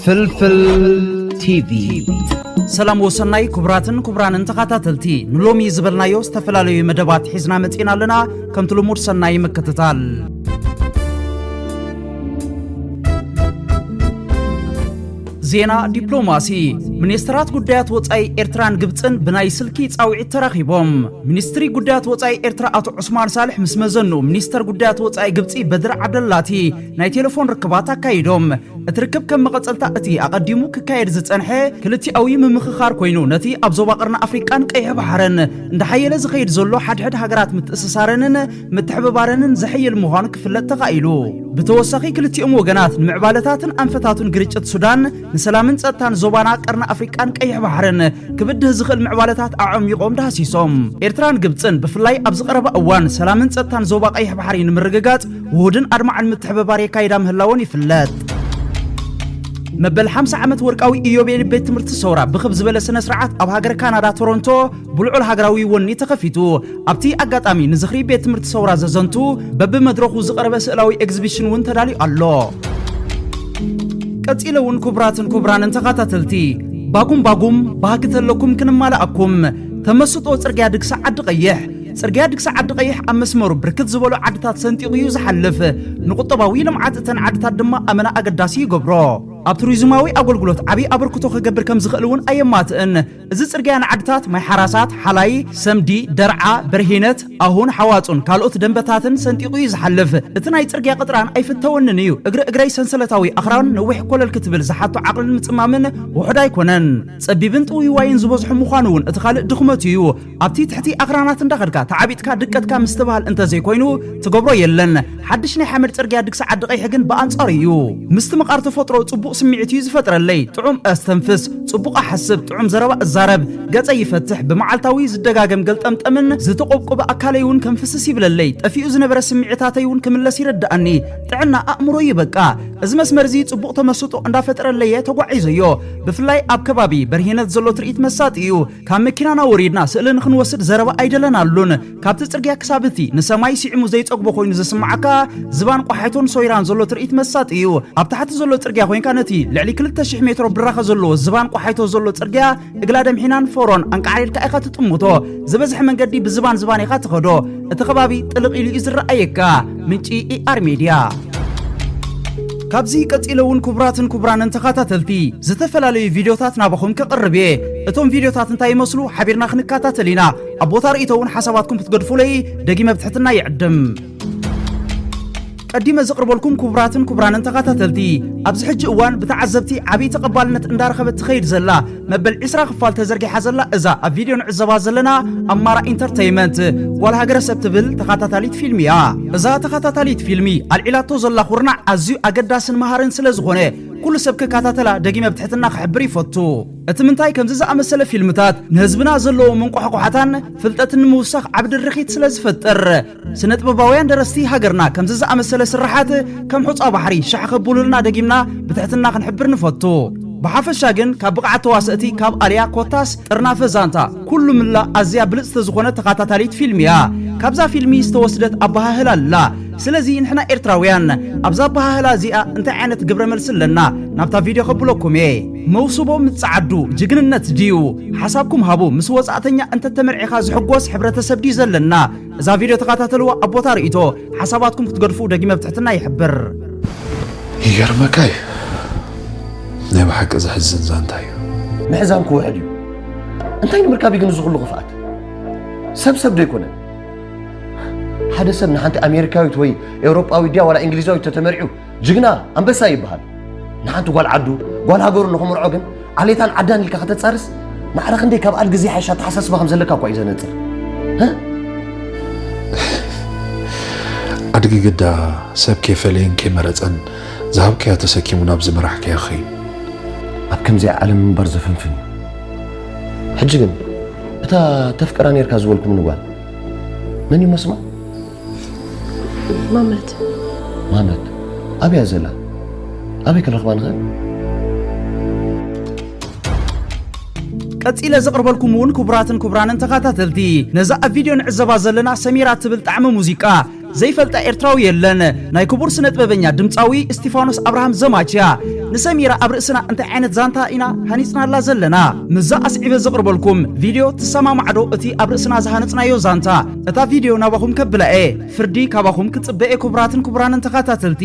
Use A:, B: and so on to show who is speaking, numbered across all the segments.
A: ፍልፍል ቲቪ
B: ሰላም ወሰናይ ኩብራንን ተኻታተልቲ ንሎሚ ዝበልናዮ ዝተፈላለዩ መደባት ሒዝና መጽና ኣለና ከም ትልሙድ ሰናይ መከተታል ዜና ዲፕሎማሲ ሚኒስትራት ጉዳያት ወጻይ ኤርትራን ግብጽን ብናይ ስልኪ ጻውዒት ተራኺቦም ሚኒስትሪ ጉዳያት ወጻይ ኤርትራ አቶ ዑስማን ሳልሕ ምስ መዘኑ ሚኒስተር ጉዳያት ወጻይ ግብጽ በድር ዓብደላቲ ናይ ቴሌፎን ርክባት አካይዶም እትርክብ ከም መቀጸልታ እቲ አቀዲሙ ክካየድ ዝጸንሐ ክልቲአዊ ምምኽኻር ኮይኑ ነቲ ኣብ ዞባ ቀርና አፍሪቃን ቀይሕ ባሕርን እንደሓየለ ዝኸይድ ዘሎ ሓድሕድ ሃገራት ምትእስሳረንን ምትሕብባረንን ዘሕይል ምዃኑ ክፍለጥ ተኻኢሉ ብተወሳኺ ክልቲኦም ወገናት ንምዕባለታትን አንፈታቱን ግርጭት ሱዳን ንሰላምን ጸጥታን ዞባና ቀርና አፍሪቃን ቀይሕ ባሕርን ክብድህ ዝኽእል ምዕባለታት አዓሚቆም ዳሃሲሶም ኤርትራን ግብጽን ብፍላይ ኣብ ዝቐረበ እዋን ሰላምን ጸጥታን ዞባ ቀይሕ ባሕሪ ንምርግጋጽ ውህድን አድማዕን ምትሕብባር የካይዳ ምህላውን ይፍለጥ መበል 50 ዓመት ወርቃዊ ኢዮቤል ቤት ትምህርቲ ሰውራ ብኽብ ዝበለ ስነ ስርዓት ኣብ ሃገር ካናዳ ቶሮንቶ ብልዑል ሃገራዊ ወኒ ተኸፊቱ ኣብቲ አጋጣሚ ንዝኽሪ ቤት ትምህርቲ ሰውራ ዘዘንቱ በብመድረኹ ዝቐረበ ስእላዊ ኤግዚቢሽን ውን ተዳልዩ ኣሎ ቀጺለውን ኩብራንን ተኻታተልቲ ባጉም ባክተለኩም ክንማላአኩም ተመስጦ ጽርግያ ድግሳ ዓዲ ቀይሕ ጽርግያ ድግሳ ዓዲ ቀይሕ ኣብ መስመሩ ብርክት ዝበሉ ዓድታት ሰንጢቑ እዩ ዝሓልፍ ንቁጠባዊ ልምዓት እተን ዓድታት ድማ ኣመና ኣገዳሲ ይገብሮ ኣብ ቱሪዝማዊ ኣገልግሎት ዓብይ ኣበርክቶ ክገብር ከም ዝኽእል እውን ኣየማትእን እዚ ጽርግያ ንዓድታት ማይ ሓራሳት ሓላይ ሰምዲ ደርዓ በርሂነት ኣሁን ሓዋጹን ካልኦት ደንበታትን ሰንጢቑ እዩ ዝሓልፍ እቲ ናይ ጽርግያ ቅጥራን ኣይፍተወንን እዩ እግረይ ሰንሰለታዊ ኣኽራን ነዊሕ ኮለል ክትብል ዝሓቶ ዓቕልን ምጽማምን ውሑድ ኣይኮነን ጸቢብን ጥውይዋይን ዝበዝሑ ምዃኑ እውን እቲ ካልእ ድኽመት እዩ ኣብቲ ትሕቲ ኣኽራናት እንዳኸድካ ተዓቢጥካ ድቀትካ ምስትበሃል እንተዘይኮይኑ ትገብሮ የለን ሓድሽ ናይ ሓመድ ጽርግያ ድግሳ ዓዲ ቀይሕ ግን ብኣንጻር እዩ ምስቲ መቃር ተፈጥሮ ጽቡቕ ስምዒት እዩ ዝፈጥረለይ ጥዑም ኣስተንፍስ ጽቡቕ ኣሐስብ ጥዑም ዘረባ እዛረብ ገጸ ይፈትሕ ብመዓልታዊ ዝደጋገም ገልጠምጠምን ዝተቆብቆበ ኣካለይ እውን ከምፍስስ ይብለለይ ጠፊኡ ዝነበረ ስምዒታተይ እውን ክምለስ ይረዳእኒ ጥዕና ኣእምሮ ይበቃ እዚ መስመር እዚ ጽቡቕ ተመስጦ እንዳፈጠረለየ ተጓዒዘዮ ብፍላይ ኣብ ከባቢ በርሂነት ዘሎ ትርኢት መሳጥ እዩ ካብ መኪናና ወሪድና ስእሊ ንኽንወስድ ዘረባ ኣይደለናሉን ካብቲ ጽርግያ ክሳብ እቲ ንሰማይ ሲዕሙ ዘይጸግቦ ኮይኑ ዝስማዓካ ዝባን ቋሓይቶን ሶይራን ዘሎ ትርኢት መሳጥ እዩ ኣብ ታሕቲ ዘሎ ጽርግያ ኮይንካ ነቲ ልዕሊ 2000 ሜትሮ ብራኸ ዘሎ ዝባን ቋሓይቶ ዘሎ ጽርግያ እግላ ደምሒናን ፎሮን አንቃዒልካ ኢኻ ትጥምቶ ዝበዝሕ መንገዲ ብዝባን ኢኻ ትኸዶ እቲ ከባቢ ጥልቕ ኢሉ ይዝረአየካ ምንጪ ኢአር ሚድያ ካብዚ ቀጺለውን ኩብራንን ተኻታተልቲ ዝተፈላለዩ ቪድዮታት ናባኹም ከቕርብ እቶም ቪድዮታት እንታይ ይመስሉ ሓቢርና ክንከታተል ኢና ኣብ ቦታ ርእይቶውን ሓሳባትኩም ክትገድፉለይ ደጊመ ብትሕትና ይዕድም ቀዲመ ዝቕርበልኩም ኩብራንን ተኻታተልቲ ኣብዚ ሕጂ እዋን ብተዓዘብቲ ዓብይ ተቐባልነት እንዳረኸበት ትኸይድ ዘላ መበል 20 ክፋል ተዘርጊሓ ዘላ እዛ ኣብ ቪድዮ ንዕዘባ ዘለና ኣማራ ኢንተርቴይንመንት ጓል ሃገረሰብ ትብል ተኻታታሊት ፊልሚ እያ እዛ ተኻታታሊት ፊልሚ ኣልዒላቶ ዘላ ኩርናዕ ኣዝዩ ኣገዳስን መሃርን ስለ ዝኾነ ኩሉ ሰብ ከካታተላ ደጊመ ብትሕትና ክሕብር ይፈቱ እቲ ምንታይ ከምዚ ዝኣመሰለ ፊልምታት ንህዝብና ዘለዎ መንቋሕቋሕታን ፍልጠትን ንምውሳኽ ዓብዲ ርኺት ስለ ዝፈጥር ስነ ጥበባውያን ደረስቲ ሃገርና ከምዚ ዝኣመሰለ ስራሓት ከም ሑፃ ባሕሪ ሻሕ ከብሉልና ደጊምና ብትሕትና ክንሕብር ንፈቱ ብሓፈሻ ግን ካብ ብቕዓት ተዋስእቲ ካብ ኣልያ ኮታስ ጥርናፈ ዛንታ ኩሉ ምላ ኣዝያ ብልጽቲ ዝኾነ ተኻታታሊት ፊልሚ እያ ካብዛ ፊልሚ ዝተወስደት ኣባሃህላ ኣላ ስለዚ ንሕና ኤርትራውያን ኣብዛ ኣባሃህላ እዚኣ እንታይ ዓይነት ግብረ መልሲ ኣለና ናብታ ቪድዮ ከብለኩም መውስቦ ምትጻዓዱ ጅግንነት ድዩ ሓሳብኩም ሃቡ ምስ ወጻእተኛ እንተተመርዒኻ ዝሕጎስ ሕብረተሰብ ድዩ ዘለና እዛ ቪድዮ ተኻታተልዋ ኣብ ቦታ ርእይቶ ሓሳባትኩም ክትገድፉ ደጊመ ብትሕትና ይሕብር
C: ይገርመካይ ናይ ባሕቂ ዝሕዝን ዛንታ እዩ
D: ምሕዛን ክውሕድ እዩ እንታይ ንምርካብ ግን ዝኽሉ ኽፍኣት ሰብ ደይኮነ ሓደ ሰብ ንሓንቲ ኣሜሪካዊት ወይ ኤውሮጳዊ ድያ ወላ እንግሊዛዊት ተተመርዒው ጅግና ኣንበሳ ይበሃል ንሓንቲ ጓል ዓዱ ጓል ሃገሩ ንኽምርዖ ግን ዓሌታን ዓዳን ኢልካ ከተጻርስ ማዕረ ክንደይ ካብ ኣል ግዜ ሓይሻ ተሓሳስባ ከም ዘለካ እኳ እዩ ዘነጽር
C: ኣድጊ ግዳ ሰብ ከይፈለየን ከይመረፀን ዝሃብከያ ተሰኪሙ ናብ ዝመራሕከያ ኸይ
D: ኣብ ከምዚ ዓለም ምንባር ዘፍንፍን ሕጂ ግን እታ ተፍቅራ ነርካ ዝበልኩም ንጓል መን ይመስማ ማመት ኣበያ ዘላ ኣበይ ክንረኽባ ንኽእል
B: ቀጺለ ዘቕርበልኩም እውን ኩብራንን ተኻታተልቲ ነዛ ኣብ ቪድዮ ንዕዘባ ዘለና ሰሚራ ትብል ጣዕመ ሙዚቃ ዘይፈልጣ ኤርትራዊ የለን ናይ ክቡር ስነጥበበኛ ድምፃዊ እስጢፋኖስ አብርሃም ዘማችያ ንሰሚራ ኣብ ርእስና እንታይ ዓይነት ዛንታ ኢና ሃኒጽናላ ዘለና ምዛ ኣስዒበ ዘቕርበልኩም ቪድዮ ትሰማማዕዶ እቲ ኣብ ርእስና ዝሃነጽናዮ ዛንታ እታ ቪድዮ ናባኹም ከብላኤ ፍርዲ ካባኹም ክጽበኤ ክቡራትን ክቡራንን ተኸታተልቲ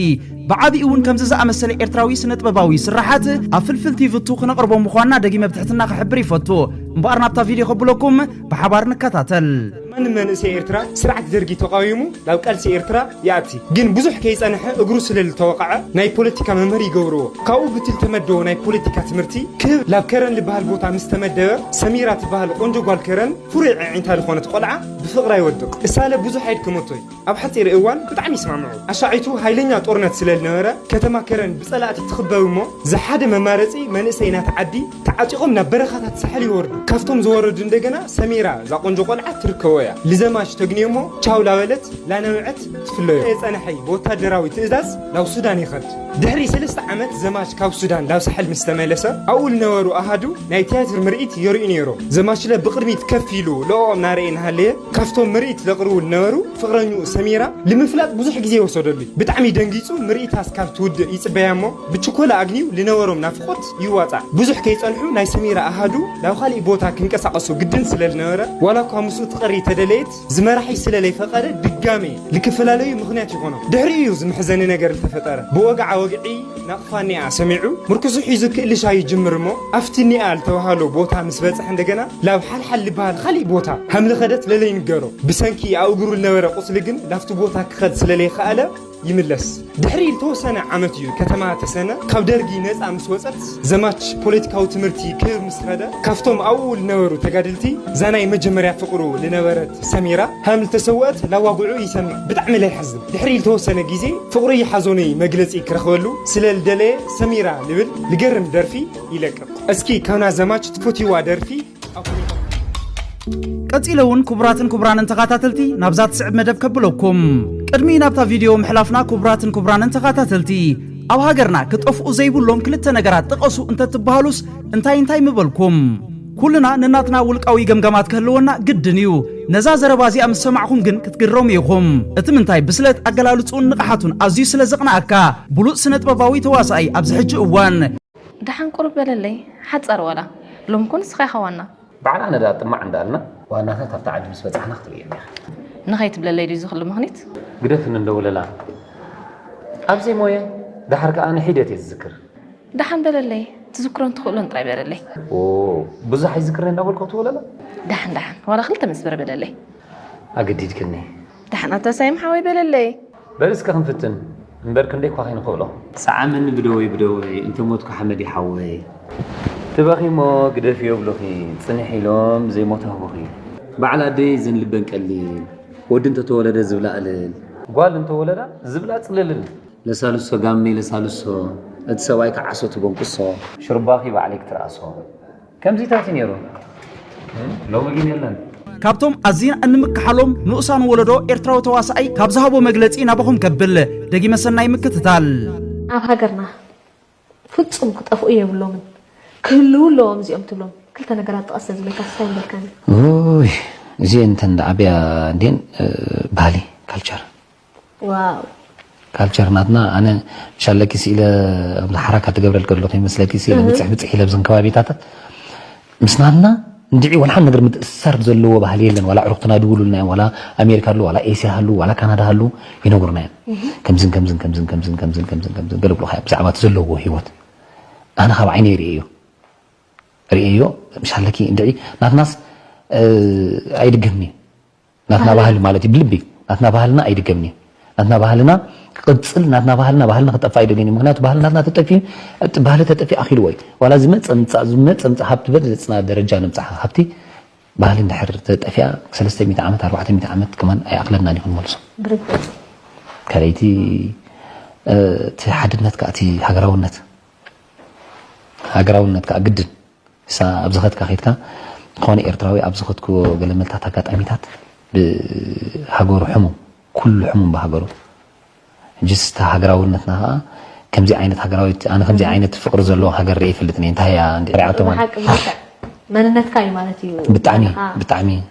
B: بعابي እውን ከምዚ ዝኣመሰለ ኤርትራዊ ስነጥበባዊ ስራሓት ኣብ ፍልፍል ቲቪ ክነቅርቦ ምዃንና ደጊመ ብትሕትና ክሕብር ይፈቱ እምበኣር ናብታ ቪድዮ ከብለኩም ብሓባር ንከታተል
E: من سي إيرترا سرعة درجي تقايمه لو قال سي إيرترا يأتي جن بزح كيس أنا أجرس للتوقع ناي بوليتيكا ممري جورو كاو بتلتمدو ناي بوليتيكا تمرتي كيف لو كرن لبهال بوتا مستمدة سميرة بهال أنجو قال كرن فرع عين تلفونة قلعة بفقرة يودق السالة بزح هيد كمطوي أو حتى يروان بتعمي يسمع معه أشعيتو هايلينيا تورنت سلال نورة كتما كرن بسالة تخبوا مو زحد ممارسي من سينا تعدي تعطيهم نبرخة تسحلي ورد كفتم زوار دندقنا سميرة ذا أنجو قلعة تركويا لزماش تجنيمو تشاو لاولت لا نوعت تفلو أنا حي بوتا دراوي تزاز لو سوداني خد دهري سلست عمت زماش كاو سودان لو سحل مستملسة أول نورو أهدو نايتيات مرئت يورينيرو زماش له بقرمي تكفيلو لو نارين هاللي كفتهم مرئت لقرو النورو فقرنيو سميرة لمفلات بزح جزيه وصدلي بتعمي دنجيسو مرئت هاسكاب تود يتبيامو بتشكولا أجنيو لنورو منافقات يواطع بزح كيس أنحو ناي سميرة أهدو لو خالي بوتا كنكسعصو جدا سلال نورة ولا كامسو تقري تدليت زمرحي سلالي فقره دقامي لكفلالي مغنيات يكونوا دهريو زمحزن نجر التفتره بوقع وقعي نقفاني سمعوا مركزو حيزك اللي شاي جمرمو افتني قال توهالو بوتا مسبصح عندنا لو حل بهال خلي بوتا حمل خدت للي نقرو بسنكي او قرو النوره قصلقن لافتو بوتا كخد سلالي خاله يملس دحري توسنه عمتيو كتما تسنه كاب درغي نص امس وصت زماچ بوليتيكاو تمرتي كيف مسخده كافتم اول نورو تغادلتي زناي مجمريا فقرو لنورت سميرة هم تسوات لواقعو يسمع بتعمل يحزن دحري توسنه غيزي فقري حزوني مجلصي كرخولو سلال دلي سميرة لبل لقرم درفي يلقق اسكي كاونا زماچ تفوتيوا درفي قصيلون كبراتن كبرانن تخاتاتلتي نابزات صعب مدب كبلوكم قدمي نابتا فيديو محلافنا كبراتن كبرانن تخاتاتلتي او هاجرنا كطفو زيبلهم كلتا نغرات تقصو انت تبهالوس انتاي مبلكم كلنا نناتنا ولقاوي ገምገማት ከለውና ግድኒው ነዛ ዘረባዚ am ሰማዕኩም ግን ክትግረም ይኹም እትምንታይ ብስለት አገላልጹን ንqሓቱን አዝዩ ስለዘቅናካ ብሉጥ ስነጥበባዊ ተዋሳይ ኣብዚ ሕጂ እዋን
F: دحن قرب بللي حصر ولا لوم كون سخي خوانا
G: بعد أنا دا طمع عندنا وأنا تفتح عند مسبت إحنا نختبي يعني
F: نخيت بللي يزخ المهنيت
G: قدرت إن ندول لا أبزي موية ده حركة أنا حيدتي الذكر
F: دحن بللي تذكرون تقولون طيب بللي
G: أوه بزح يذكرين أول قطوة ولا لا
F: دحن ولا خلت مسبر بللي
G: أقديد كني
F: دحن أنت سايم حوي بللي
G: بس كم فتن نبركن ليك واخين قوله ساعة من بدوي أنت موتك حمدي حوي تبغي ما قدر فيه بلوخي تصنحي لهم زي ما تهوخي بعد دي زين لبن قليل ودنت تولد زبلا قليل قال انت ولدا زبلا تقلل لسالسو قامي لسالسو اتسواي كعسو تبنقصو شرباخي بعليك تراسو كم زيتاتي نيرو لو ما جين يلن
B: كابتم أزين أن مكحلهم نقصان ولدو إرتراو تواسعي كابزهابو مجلسي نابهم كبل دقي مسناي مكتتال
H: أب هاجرنا فتسم كتفو إيه بلومن كلو لوم زي أمتلوم كلتا نقرات أصلا زي كاسين بالكان
I: اوي زي انت عبيا دين بالي كالتشر
H: واو
I: كالتشر ناتنا انا ان شاء الله كيسي الى الحركه تقبل الكلو مثل كيسي الى بتصح الى بزن كبابيتات مسنانا ندعي ولا حد نقدر متاثر زلو ባህል የለን ولا عرقتنا دولنا ولا امريكا له ولا اسيا له ولا كندا له ينغرنا كمزن قالوا له بزعما تزلو هيوت انا خاب عيني ريئيو مش حلكي ندعي ناس አይድገምኒ ናትና ባህል ማለት ይብልቢ ናትና ባህልና አይድገምኒ ናትና ባህልና ቅጽል ናትና ባህልና ከጠፋ አይደገኝ ምክንያቱ ባህልና ተጠፊ ባህል ተጠፊ አኺል ወይ ወላ ዝመጽ ሀብት በለጽና ደረጃ ነምጻ ሀብቲ ባህል እንደሕር ተጠፊያ 300 ዓመት 400 ዓመት كمان አይአክለና ይሁን መልሶ ከለይቲ ተሐድነት ካቲ ሃገራውነት ካግድን ሳ ኣብዝኸት ካኺትካ خوني إرتراوي أبزختكو قلملتها تاكات أميتات بهاجور حمو كل حمو بهاجرو جست هاجراو نتناها كم زي عينة هاجراوي أنا كم زي عينة فقر زلوا هاجر ريف الاثنين تهيا عندي رعاتهم
H: من النت كاي مالتي
I: بتعني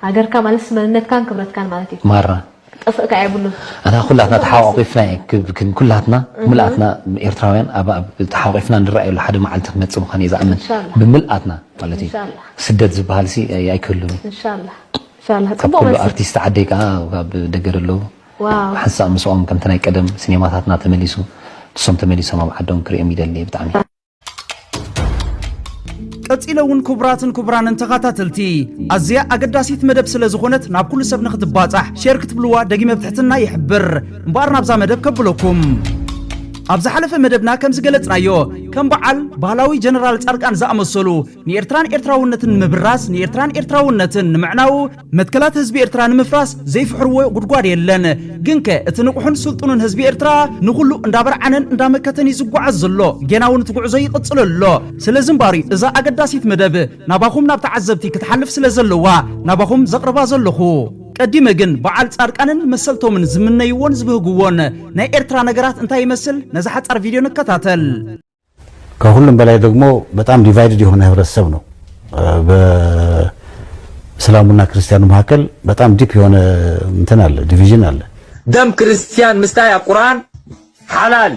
H: هاجر كان مالس من النت كان كبرت كان مالتي
I: مرة
H: ጠፍእካ አይብሉ
I: أنا كلاتنا تحاوقفنا كلاتنا ملأتنا إيرتراويان أبا تحاوقفنا نرأي له حد معلتك متصم خاني إذا أمن بملأتنا مالتي سدد زبالسي أي كله
H: إن شاء الله إن شاء الله
I: كل أرتيست عديك بدقر له
H: واو
I: حس مسؤوم كم تناي قدم سينماتاتنا تمليسو تصم تمليسو ما بعدهم كريم يدلي بتعمي
B: قصيلون كبراتن كبرانن ተኻታተልቲ ኣዝያ ኣገዳሲት መደብ ስለ ዝኾነት ናብ ኩሉ ሰብ ንኽትባጻሕ ሼር ክትብልዋ ደጊመ ብትሕትና ይሕብር እምበር ናብዛ መደብ ከብለኩም ኣብዛ ሓለፈ መደብና ከም ዝገለጽናዮ ከም በዓል ባህላዊ ጀነራል ጻድቃን ዝኣመሰሉ ንኤርትራን ኤርትራውነትን ምብራስ ንኤርትራን ኤርትራውነትን ንምዕናው መትከላት ህዝቢ ኤርትራ ንምፍራስ ዘይፍሕርዎ ጉድጓድ የለን ግንከ እቲ ንቑሑን ስልጡንን ህዝቢ ኤርትራ ንኹሉ እንዳበርዓነን እንዳመከተን ይዝጓዓዝ ዘሎ ጌናውን ትጉዕዞ ይቕጽል ኣሎ ስለዚ እምባሪ እዛ ኣገዳሲት መደብ ናባኹም ናብ ተዓዘብቲ ክትሓልፍ ስለ ዘለዋ ናባኹም ዘቕርባ ዘለኹ ቀዲመ ግን በዓል ጻድቃንን መሰልቶምን ዝምነይዎን ዝብህግዎን ናይ ኤርትራ ነገራት እንታይ ይመስል ነዛ ሓጻር ቪዲዮ ንከታተል
J: ከሁሉም በላይ ደግሞ በጣም ዲቫይድድ የሆነ ህብረተሰብ ነው በእስላሙና ክርስቲያኑ መካከል በጣም ዲፕ የሆነ እንትን አለ ዲቪዥን አለ
K: ደም ክርስቲያን ምስታይ ቁርአን ሓላል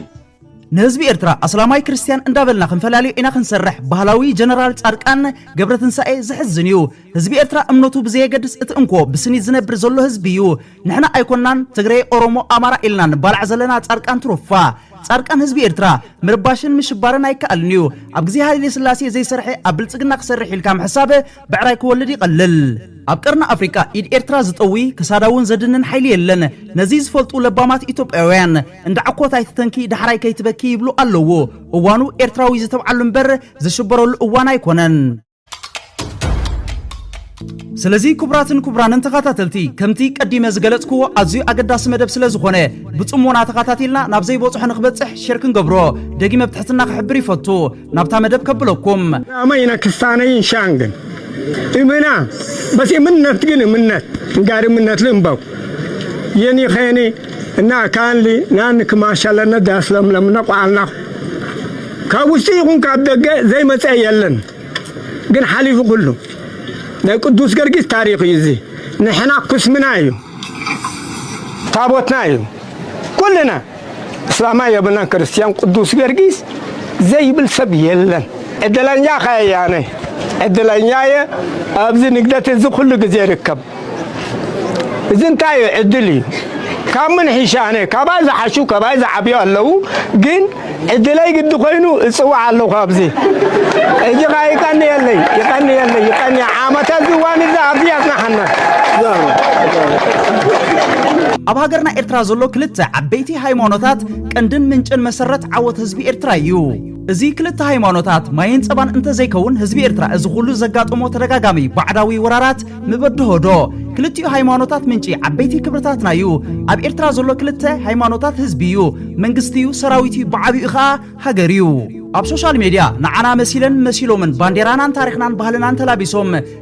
B: ንህዝቢ ኤርትራ እስላማይ ክርስቲያን እንዳበልና ክንፈላለዩ ኢና ክንሰርሕ ባህላዊ ጀነራል ጻድቃን ገብረትንሳኤ ዝሕዝን እዩ ህዝቢ ኤርትራ እምነቱ ብዘየገድስ እቲ እንኮ ብስኒ ዝነብር ዘሎ ህዝቢ እዩ ንሕና ኣይኮናን ትግራይ ኦሮሞ ኣማራ ኢልናን ባልዕ ዘለና ጻድቃን ትሩፋ ጻድቃን ህዝቢ ኤርትራ ምርባሽን ምሽባርን ኣይከኣልን እዩ ኣብ ግዜ ሃይለ ስላሴ ዘይሰርሐ ኣብ ብልጽግና ክሰርሕ ኢልካ ምሕሳብ ብዕራይ ክወልድ ይቐልል ኣብ ቀርና ኣፍሪካ ኢድ ኤርትራ ዝጠዊ ክሳዳውን ዘድንን ሓይሊ የለን ነዚ ዝፈልጡ ለባማት ኢትዮጵያውያን እንዳዓኮታይ ተንኪ ዳሕራይ ከይትበኪ ይብሉ ኣለዎ እዋኑ ኤርትራዊ ዝተብዓሉ እምበር ዝሽበረሉ እዋን ኣይኮነን ስለዚ ክቡራትን ክቡራንን ተኻታተልቲ ከምቲ ቀዲመ ዝገለጽክዎ ኣዝዩ ኣገዳሲ መደብ ስለ ዝኾነ ብጽሞና ተኻታቲልና ናብ ዘይበጽሑ ንኽበጽሕ ሼር ክንገብሮ ደጊመ ብትሕትና ክሕብር ይፈቱ ናብታ መደብ ከብለኩም
E: ኣማይና ክስታነይን ሻንግን እምና በስ እምነት ግን እምነት ጋር እምነት ልምባው የኒ ኸኒ እና ካንሊ ናን ክማሻለና ዳስለምለምና ቋልና ካብውስጥ ይኹን ካብ ደገ ዘይመጸ የለን ግን ሓሊፉ ኩሉ ናይ ቅዱስ ገርጊስ ታሪኽ እዩ እዚ ንሕና ኩስምና እዩ ታቦትና እዩ ኩልና እስላማ የብልና ክርስቲያን ቅዱስ ገርጊስ ዘይብል ሰብ የለን ዕድለኛ ኸያነ ዕድለኛየ ኣብዚ ንግደት እዚ ኩሉ ግዜ ይርከብ እዚ እንታይ ዕድል እዩ ካብ ምን ሒሻነ ካባይ ዝሓሹ ካባይ ዝዓብዩ ኣለዉ ግን ዕድለይ ግዲ ኮይኑ እፅዋዕ ኣለዉ ኣብዚ እጂ ኸ ይቀኒ የለይ ዓመታት ዝዋን እዛ ኣብዚ ያጽናሐና
B: ኣብ ሃገርና ኤርትራ ዘሎ ክልተ ዓበይቲ ሃይማኖታት ቀንድን ምንጭን መሰረት ዓወት ህዝቢ ኤርትራ እዩ እዚ ክልተ ሃይማኖታት ማይን ጸባን እንተ ዘይከውን ህዝቢ ኤርትራ እዚ ሁሉ ዘጋጥሞ ተደጋጋሚ ባዕዳዊ ወራራት ምበድሆዶ ክልቲኡ ሃይማኖታት ምንጪ ዓበይቲ ክብርታትና እዩ ኣብ ኤርትራ ዘሎ ክልተ ሃይማኖታት ህዝቢ እዩ መንግስቲ እዩ ሰራዊት እዩ ብዓቢኡ ኸኣ ሃገር እዩ ኣብ ሶሻል ሚድያ ንዓና መሲለን መሲሎምን ባንዴራናን ታሪኽናን ባህልናን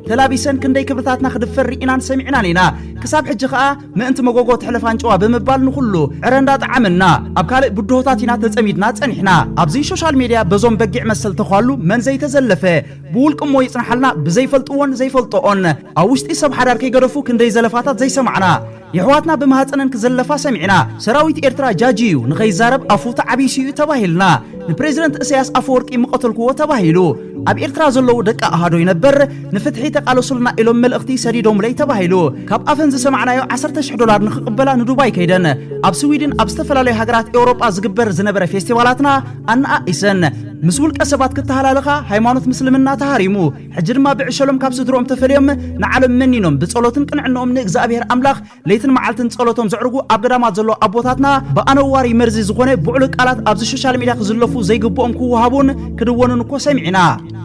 B: ተላቢሰን ክንደይ ክብርታትና ክድፈር ኢናን ሰሚዕናን ኢና ክሳብ ሕጂ ኸኣ ምእንቲ መጎጎ ትሕልፋን ጨዋ ብምባል ንኹሉ ዕረንዳ ጣዕምና ኣብ ካልእ ብድሆታት ኢና ተጸሚድና ጸኒሕና ኣብዚ ሶሻል ሚድያ በዞም በጊዕ መሰል ተኻሉ መን ዘይተዘለፈ ብውልቅሞ ይጽንሓልና ብዘይፈልጥዎን ዘይፈልጦኦን ኣብ ውሽጢ ሰብ ሓዳር ከይገደፉ ክንደይ ዘለፋታት ዘይሰማዕና يحواتنا بمهاتنن كزلفا سمعنا سراويت إرترا جاجيو نخيزارب أفوت عبيسيو تباهلنا البريزيدنت إسياس أفوركي مقتلكو تباهلو أب إرترا زلو دكا أهادو ينبر نفتحي تقالوصلنا إلوم ملأختي سريدوم لي تباهلو كاب أفنز سمعنا يو $10,000 نخقبلا ندوباي كيدن أب سويدن أب استفلالي هاجرات أوروبا زقبر زنبر فيستيوالاتنا أن أئسن مسؤول كسبات كتهلالخا هيمانوت مسلمنا تهاريمو حجر ما بعشلهم كاب سدروم تفريم نعلم منينهم بصلوتن كنعنهم نእግዚአብሔር አምላክ ለይትን መዓልትን ጸሎቶም ዘዕርጉ ኣብ ገዳማት ዘሎ ኣቦታትና በአነዋሪ መርዚ ዝኾነ ብዑል ቃላት ኣብ ሶሻል ሚድያ ክዝለፉ ዘይግቦኦም ክወሃቡን ክድወኑን እኮ ሰሚዕና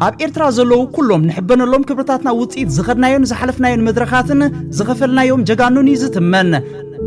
B: ኣብ ኤርትራ ዘለው ኩሎም ንሕበነሎም ክብርታትና ውጽኢት ዝኸድናዮን ዝሓለፍናዮን መድረኻትን ዝኸፈልናዮም ጀጋኑን ይዝትመን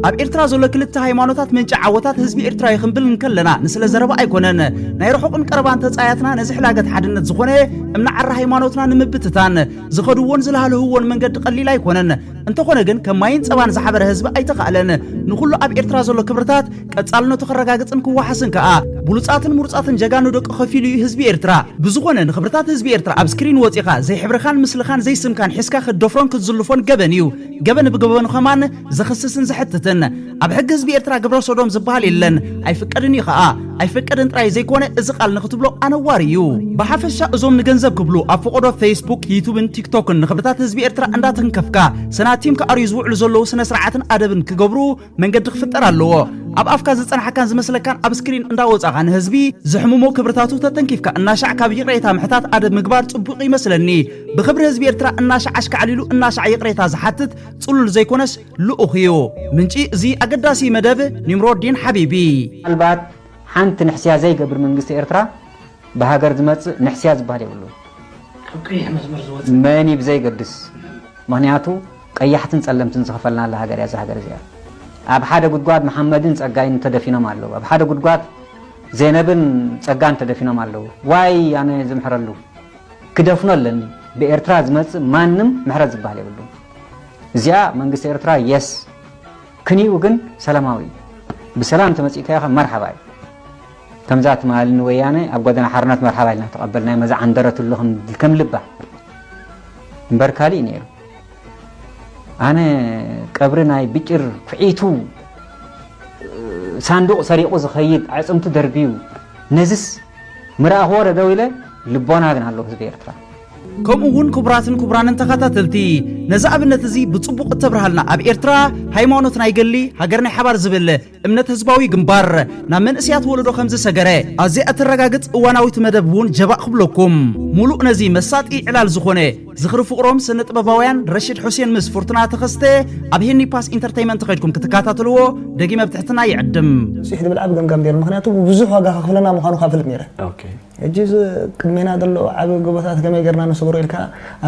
B: ኣብ ኤርትራ ዘሎ ክልተ ሃይማኖታት ምንጭ ዓወታት ህዝቢ ኤርትራ ይኽንብል እንከለና ንስለ ዘረባ ኣይኮነን ናይ ረሑቅን ቀረባን ተጻያትና ነዝሕላገት ሓድነት ዝኾነ እምና ዓራ ሃይማኖትና ንምብትታን ዝኸድዎን ዝለሃለህዎን መንገዲ ቀሊል ኣይኮነን እንተኾነ ግን ከማይን ጸባን ዝሓበረ ህዝቢ ኣይተኻለን ንኹሉ ኣብ ኤርትራ ዘሎ ክብርታት ቀጻልነቱ ክረጋግጽን ክዋሓስን ከኣ ብሉጻትን ምሩጻትን ጀጋኑ ደቂ ኸፊሉ እዩ ህዝቢ ኤርትራ ብዝኾነ ንኽብርታት ህዝቢ ኤርትራ ኣብ ስክሪን ወፂኻ ዘይሕብርኻን ምስልኻን ዘይስምካን ሒዝካ ክደፍሮን ክትዝልፎን ገበን እዩ ገበን ብገበኑ ኸማን ዘኽስስን ዝሕትትን ኣብ ሕጊ ህዝቢ ኤርትራ ግብረ ሰዶም ዝበሃል የለን ኣይፍቀድን እዩ ከኣ ኣይፍቀድን ጥራይ ዘይኮነ እዚ ቃል ንኽትብሎ ኣነዋር እዩ ብሓፈሻ እዞም ንገንዘብ ክብሉ ኣብ ፈቆዶ ፌስቡክ ዩቱብን ቲክቶክን ንኽብርታት ህዝቢ ኤርትራ እንዳተንከፍካ ሰናቲም ከኣርዩ ዝውዕሉ ዘለዉ ስነ ስርዓትን ኣደብን ክገብሩ መንገዲ ክፍጠር ኣለዎ ኣብ ኣፍካ ዝጸንሐካን ዝመስለካን ኣብ ስክሪን እንዳወጻኻ ንህዝቢ ዝሕምሞ ክብርታቱ ተተንኪፍካ እናሻዕ ካብ ይቕሬታ ምሕታት ኣደብ ምግባር ጽቡቕ ይመስለኒ ብክብሪ ህዝቢ ኤርትራ እናሻዕ ኣሽከዓሊሉ እናሻዕ ይቕሬታ ዝሓትት ጽሉል ዘይኮነስ ልኡኽ እዩ ምንጪ እዚ ኣገዳሲ መደብ ኒምሮዲን ሓቢቢ
L: ኣልባት ሓንቲ ንሕስያ ዘይገብር መንግስቲ ኤርትራ ብሃገር ዝመጽእ ንሕስያ ዝበሃል የብሉ መን ብዘይገድስ ምክንያቱ ቀያሕትን ጸለምትን ዝኸፈልናላ ሃገር እያ ሃገር እዚኣ ኣብ ሓደ ጉድጓድ መሐመድን ጸጋይን ተደፊኖም ኣለዉ ኣብ ሓደ ጉድጓድ ዘይነብን ጸጋን ተደፊኖም ኣለዉ ዋይ ኣነ ዝምሕረሉ ክደፍኖ ኣለኒ ብኤርትራ ዝመጽእ ማንም ምሕረት ዝበሃል የብሉ እዚኣ መንግስቲ ኤርትራ የስ ክንዩ ግን ሰላማዊ ብሰላም ተመጺእካ ኢኻ መርሓባ እዩ ከምዛ ትማል ንወያነ ኣብ ጎደና ሓርነት መርሓባ ኢልና ተቐበልና መዛ ዓንደረትሉ ከም ልባ እምበር ካሊእ ነይሩ ኣነ ቀብሪ ናይ ብጭር ኩዒቱ ሳንዱቕ ሰሪቑ ዝኸይድ ዓጽምቱ ደርቢዩ ነዝስ ምራኽዎ ደው ኢለ ልቦና ግን ኣለዎ ህዝቢ ኤርትራ
B: ከምኡውን ክቡራትን ክቡራንን ተኸታተልቲ ነዚ ኣብነት እዚ ብጽቡቕ እተብርሃልና ኣብ ኤርትራ ሃይማኖት ናይ ገሊ ሃገር ናይ ሓባር ዝብል እምነት ህዝባዊ ግንባር ናብ መንእስያት ወለዶ ከም ዝሰገረ ኣዝያ እትረጋግጽ እዋናዊት መደብ እውን ጀባእ ክብለኩም ሙሉእ ነዚ መሳጢ ዕላል ዝኾነ ዝኽሪ ፍቕሮም ስነ ጥበባውያን ረሽድ ሁሴን ምስ ፉርቱና ተኸስተ ኣብ ሄኒ ፓስ ኢንተርቴይንመንት ኸይድኩም ክትከታተልዎ ደጊመ ብትሕትና ይዕድም
M: ሲሕ ድብል ኣብ ገምጋም ነይሩ ምክንያቱ ብዙሕ ዋጋ ከኽፍለና ምዃኑ ካፍልጥ ነይረ እጂ ቅድሜና ዘሎ ዓብ ጎቦታት ከመይ ጌርና ንሰብሮ ኢልካ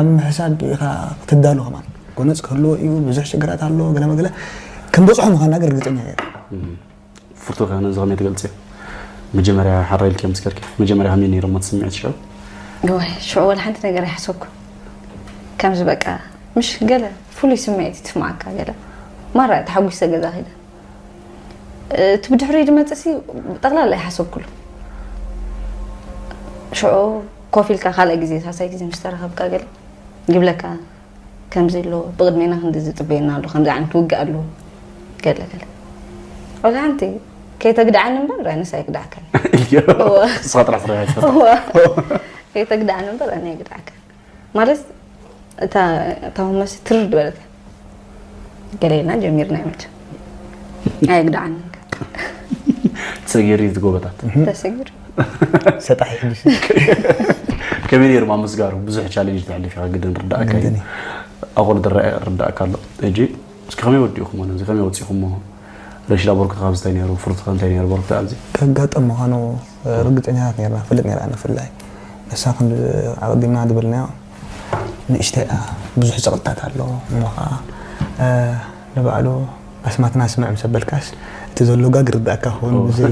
M: ኣብ ምሕሳብ ኢኻ ክትዳሉ ኸማን ጎነፅ ክህልዎ እዩ ብዙሕ ሽግራት ኣሎ ገለመገለ ከም በፅሖ ምዃንና ግን ርግፀኛ ነይረ
N: ፍርቱ ከሆነ ዝኸመይ ትገልጽ መጀመርያ ሓራይ ኢልካ ምስከርኪ መጀመርያ ከመይ ነይሩ ትስምዒት ሽዑ
F: ወይ ሽዑ ወላ ሓንቲ ነገር ይሓሰብኩ كم زبكة مش قلة فلوس سمعتي تفمعك قلة مرة تحوش سجدة هيدا تبدي حرية ما تسي تغلى لا يحسب كله شو كوفي لك خالق جزيز هساي جزيز مشترك بقى قلة جيب لك كم زي له بغد مينا خندز تبينا له خمسة عن توقع له قلة ولا أنتي كي تقدع عن برا أنا سايقدعك
N: صوت رفرع
F: كي تقدع عن برا أنا يقدعك مارس تاهم مس ترد ولد قالينا جميرنا يمت هاي قدعن
N: تسجيري تقوبتات
F: تسجير
M: سطح يحدث
N: كبير ما مسقارو بزح تشالنج تعلي فيها قد نرداك اقول رداك الله اجي اسكي خمي وديكم انا زي خمي وصيكم ليش لا برك خمس تاني يرو فرص خمس تاني يرو برك تعزي
M: كغاطم مخانو رغطنيا نيرنا فلت نير انا فلاي نساخن عقدنا دبلنا نشتاء بزح صقطات الله مخا نبعلو اسمعتنا اسمع مسبل كاس تزلو غا غرداك هون زي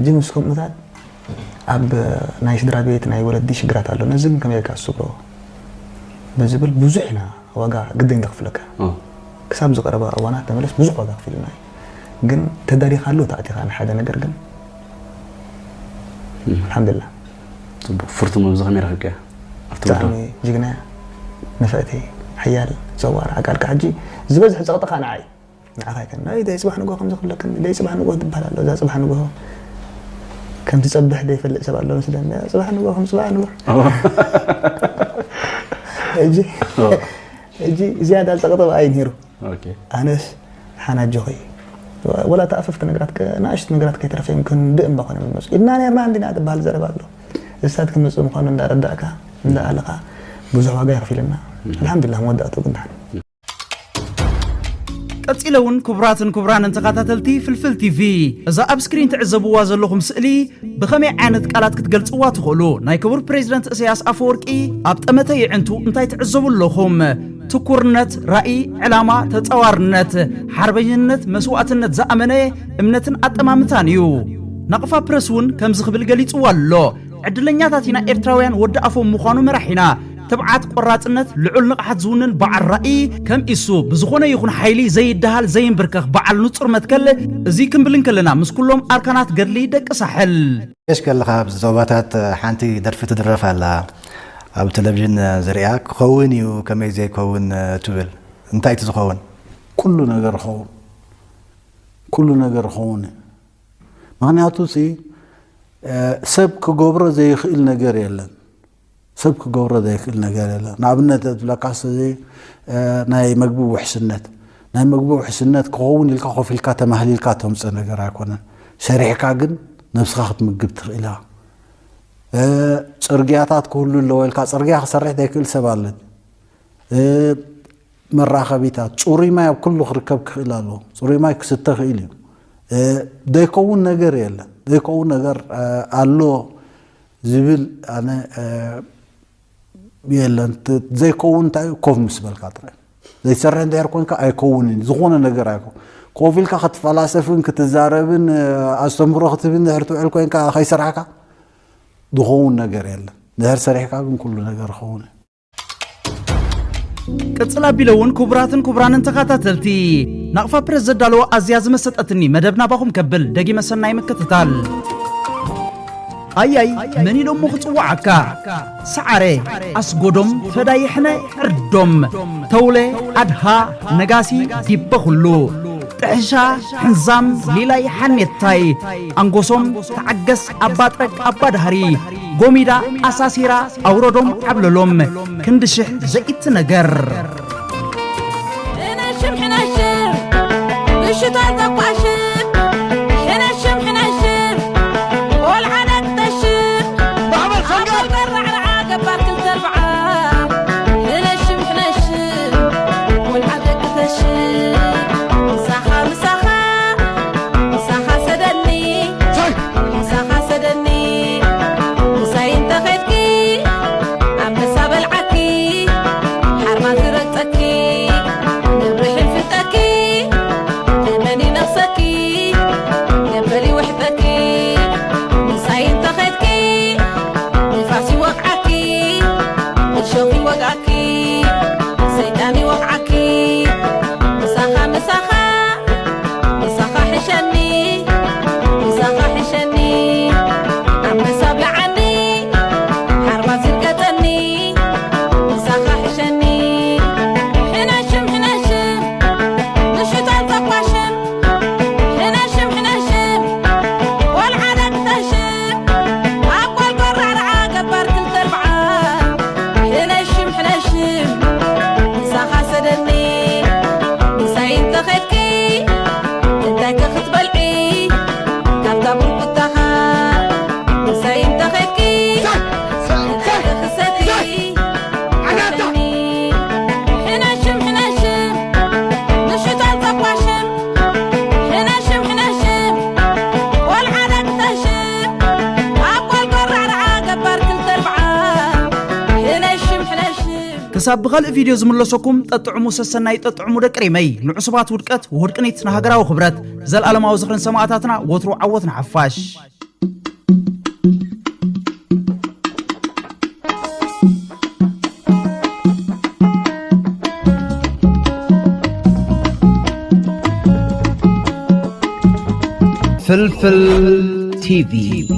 M: جي مسكم مثلا اب نايش درابيت ناي ولدي شغرات الله نزم كم يكاسبو بزبل بزحنا واغا قدين دخفلك كساب زقربا وانا تملس بزح واغا فيلنا ግን ተዳሪኽ አሉ ታዕቲኻ ንሓደ ነገር ግን አልহামዱሊላህ
N: ፍርቱ መብዛህ ሚራህከ
M: አፍተማ ጅግና ነፈቲ حيال زوار عقالك حجي زبزح صقطك انا عاي نعاك كان اي ده صباح نغو خمس خلك ده صباح نغو تبحال الله ذا صباح نغو كم تصبح ده يفلق سبع الله مثلا صباح نغو خمس صباح نغو يجي زياده صقطه عين هيرو
N: اوكي
M: انس حنا جوي ولا تأففت نقراتك ناشت نقراتك يترفع يمكن دئم بخون من المسجد إننا نيرنا عندنا تبهال زرب الله الساد كم مسؤول مخون ندار الدعك ندار علقة بوزع واقع يغفي لنا الحمد لله مودعته كنت حن
B: قصيلون كبراتن كبران انتقاتاتلتي فلفل تي في اذا اب سكرين تعزبوا زلكم سئلي بخمي عانت قالات كتغلصوا تخلو ناي كبر بريزيدنت اسياس افورقي اب طمته يعنتو انتي تعزبوا لكم تكورنت رأي علامة تتصوارنت حربينت مسوعتنت زأمنة امنتن أطمامتانيو نقفا برسون كم زخبل قليت والله عدلنياتاتنا إرتراويان ود أفو مخانو مرحينا تبعات قراصنت لعل نقحت زونن بعل رأي كم إسو بزخونه يكون حيلي زي الدهال زي بركخ بعل نصر متكل زي كمبلن كلنا مس كلهم أركانات قرلي دك سحل
O: إيش قال لها بزوباتات حانتي درفت درف على أو تلفزيون زريعك خوني وكما زي كون تبل انت اي تزخون
J: كل ነገር خون كل ነገር خون معناته سي سب كغبر زي خيل ነገር የለን سب كغبر زي خيل ነገር የለን ናብነት ለካስ زي ናይ መግቡ ውሕስነት ናይ መግቡ ውሕስነት ከውን ኢልካ ኾፊልካ ተማህሊልካ ተምጽ ነገር አይኮነን ሸሪሕካ ግን ነፍስኻ ክትምግብ ትኽኢላ ጽርግያታት ኩሉ ለወልካ ጽርግያ ክሰርሕ ደይክል ሰባለት መራኸቢታት ጽሩይ ማይ ኣብ ኩሉ ክርከብ ክኽእል ኣሎ ጽሩይ ማይ ክስተ ክእል እዩ ደይከውን ነገር የለን ደይከውን ነገር ኣሎ ዝብል ኣነ የለን ዘይከውን እንታይ ኮፍ ምስ በልካ ጥራይ ዘይሰርሕ እንድሕር ኮንካ ኣይከውንን ዝኾነ ነገር ኣይኮ ኮፍ ኢልካ ክትፈላሰፍን ክትዛረብን ኣስተምህሮ ክትብን እንድሕር ትውዕል ኮንካ ከይሰርሕካ ድኸውን ነገር የለን እንድሕር ሰሪሕካ ግን ኩሉ ነገር ኸውን
B: قصلا بيلون كبراتن كبرانن تخاتاتلتي نقفا بريزيدنت دالو ازياز مسطتني مدبنا باكم كبل دغي مسناي مكتتال اي مني دم مخصوعكا سعري اسغودم فدايحنا اردوم تولي ادها نغاسي ديبخلو تعشا حنزام ليلاي حنيتاي انغوسوم تعجس اباطرق ابادهري غوميدا اساسيرا اورودوم عبللوم كندشح زيت نجر
P: انا شمحنا الشر الشتاء تقاشر انا شمحنا الشر والعنق تشر بعمل خنقر قرع العاقب بارك التربعه انا شمحنا الشر والعنق تشر
B: كساب بغال فيديو زملسكم تطعمو سسناي تطعمو دقريمي نعصبات ودقت وهدقنيت نهاغراو خبرت زل علماو زخرن سماعاتاتنا وترو عوتنا حفاش
A: فلفل تي في